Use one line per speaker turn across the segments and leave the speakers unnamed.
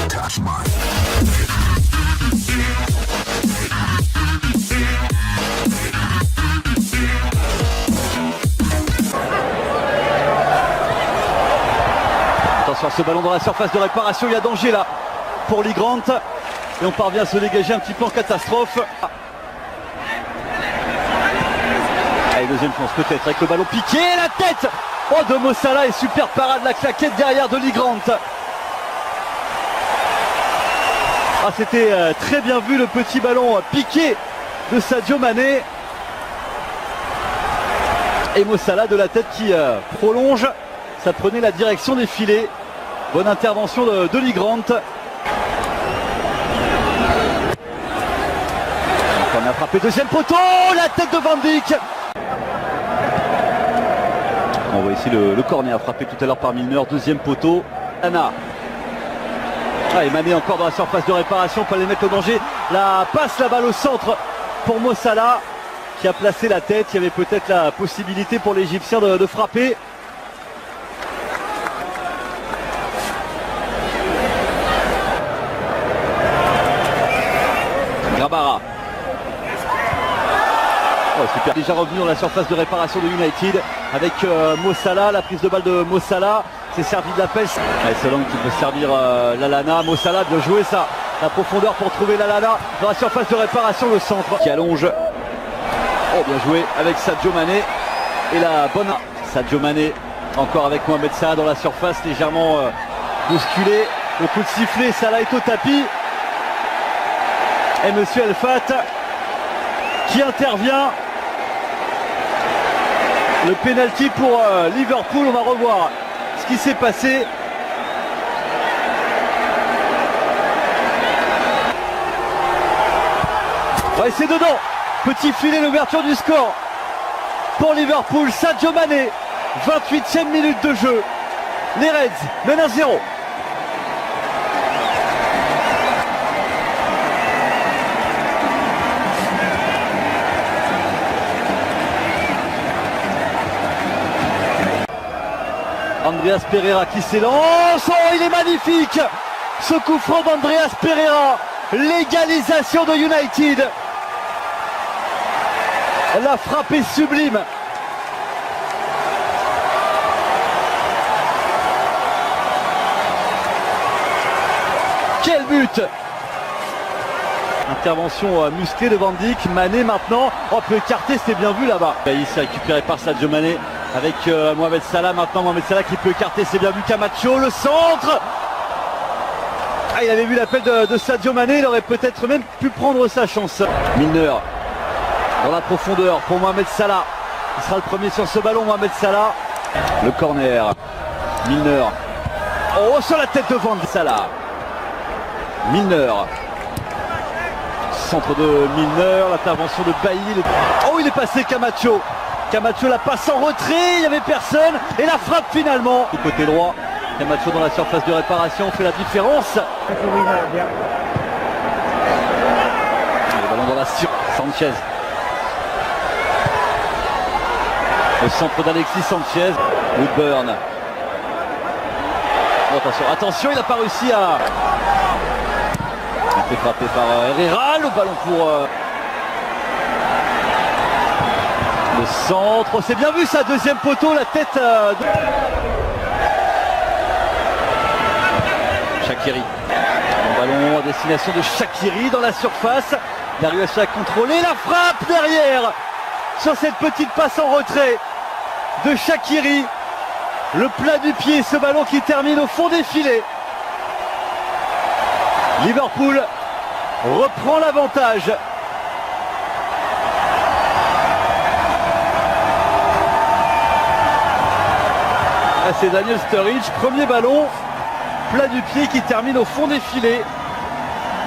Touch mine.
Attention à ce ballon dans la surface de réparation, il y a danger là pour Lee Grant. Et on parvient à se dégager un petit peu en catastrophe. Allez, deuxième chance peut-être avec le ballon piqué, la tête de Mo Salah et super parade, la claquette derrière de Lee Grant. Ah, c'était très bien vu, le petit ballon piqué de Sadio Mané. Et Mo Salah de la tête qui prolonge, ça prenait la direction des filets. Bonne intervention de Lee Grant. On a frappé, deuxième poteau, la tête de Van Dijk. On voit ici le corner frappé tout à l'heure par Milner, deuxième poteau. Anna. Ah, et Mané encore dans la surface de réparation, pas les mettre au danger. La passe, la balle au centre pour Mo Salah qui a placé la tête. Il y avait peut-être la possibilité pour l'Égyptien de frapper. Grabara. Oh, super. Déjà revenu dans la surface de réparation de United avec Mo Salah, la prise de balle de Mo Salah. C'est servi de la pêche. Selon qui peut servir Lallana. Mo Salah, bien joué ça. La profondeur pour trouver Lallana dans la surface de réparation, le centre qui allonge. Oh, bien joué avec Sadio Mané. Et la bonne Sadio Mané encore avec Mohamed Salah dans la surface, légèrement bousculé. Le coup de sifflet, Salah est au tapis. Et Monsieur El Fat qui intervient. Le penalty pour Liverpool, on va revoir ce qui s'est passé. Ouais, c'est dedans. Petit filet, l'ouverture du score pour Liverpool. Sadio Mané, 28e minute de jeu. Les Reds mènent 1-0. Andreas Pereira qui s'élance. Oh, il est magnifique ce coup franc d'Andreas Pereira. L'égalisation de United. La frappe est sublime. Quel but! Intervention musclée de Van Dijk. Mané maintenant. On peut écarter, c'était bien vu là-bas. Il s'est récupéré par Sadio Mané avec Mohamed Salah. Maintenant Mohamed Salah qui peut écarter, c'est bien vu. Camacho, le centre. Ah, il avait vu l'appel de Sadio Mané, il aurait peut-être même pu prendre sa chance. Milner dans la profondeur pour Mohamed Salah. Il sera le premier sur ce ballon, Mohamed Salah. Le corner. Milner. Oh, sur la tête de Van Dijk. Salah. Milner. Centre de Milner, l'intervention de Bailly. Oh, il est passé Camacho. Camacho la passe en retrait, il n'y avait personne. Et la frappe finalement. Du côté droit, Camacho dans la surface de réparation fait la différence. Le ballon dans la Sanchez. Le centre d'Alexis Sanchez. Woodburn. Oh, attention, attention, il n'a pas réussi à... Il a été frappé par Herrera. Le ballon pour... Le centre. Oh, c'est bien vu ça, deuxième poteau, la tête de... Shaqiri. Le ballon à destination de Shaqiri dans la surface. Il a réussi à contrôler la frappe derrière. Sur cette petite passe en retrait de Shaqiri. Le plat du pied, ce ballon qui termine au fond des filets. Liverpool reprend l'avantage. C'est Daniel Sturridge, premier ballon, plat du pied qui termine au fond des filets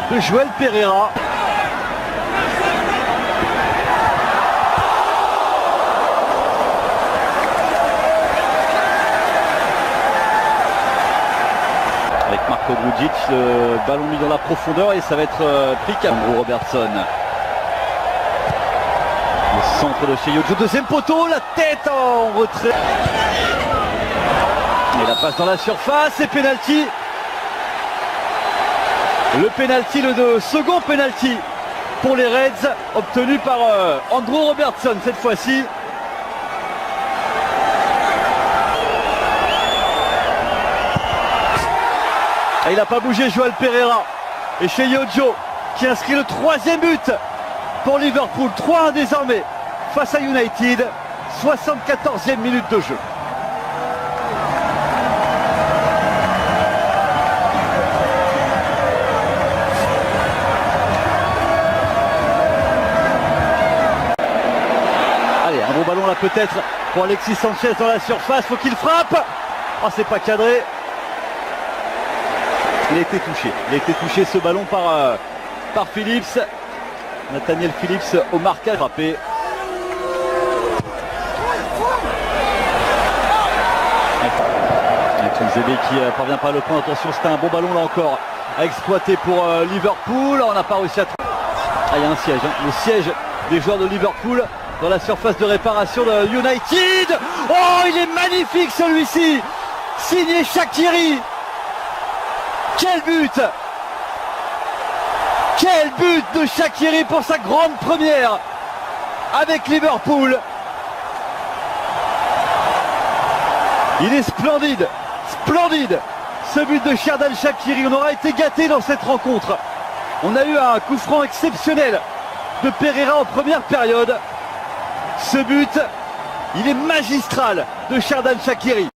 de Joël Pereira. Avec Marco Grujic, le ballon mis dans la profondeur et ça va être pris par Andrew Robertson. Le centre de chez Yojo, deuxième poteau, la tête en retrait. Et la passe dans la surface, c'est penalty. Le penalty, second penalty pour les Reds, obtenu par Andrew Robertson cette fois-ci. Et il n'a pas bougé, Joel Pereira. Et chez Yojo qui inscrit le 3e but pour Liverpool. 3-1 désormais face à United. 74e minute de jeu. Allez, un bon ballon là peut-être pour Alexis Sanchez dans la surface. Faut qu'il frappe. Oh, c'est pas cadré. Il a été touché ce ballon par Phillips. Nathaniel Phillips au marquage frappé. Zébé qui parvient pas à le prendre. Attention, c'était un bon ballon là encore à exploiter pour Liverpool. On n'a pas réussi à... Ah, il y a un siège, hein. Le siège des joueurs de Liverpool dans la surface de réparation de United. Oh, il est magnifique celui-ci, signé Shaqiri. Quel but! Quel but de Shaqiri pour sa grande première avec Liverpool. Il est splendide, splendide ce but de Xherdan Shaqiri. On aura été gâtés dans cette rencontre. On a eu un coup franc exceptionnel de Pereira en première période. Ce but, il est magistral de Xherdan Shaqiri.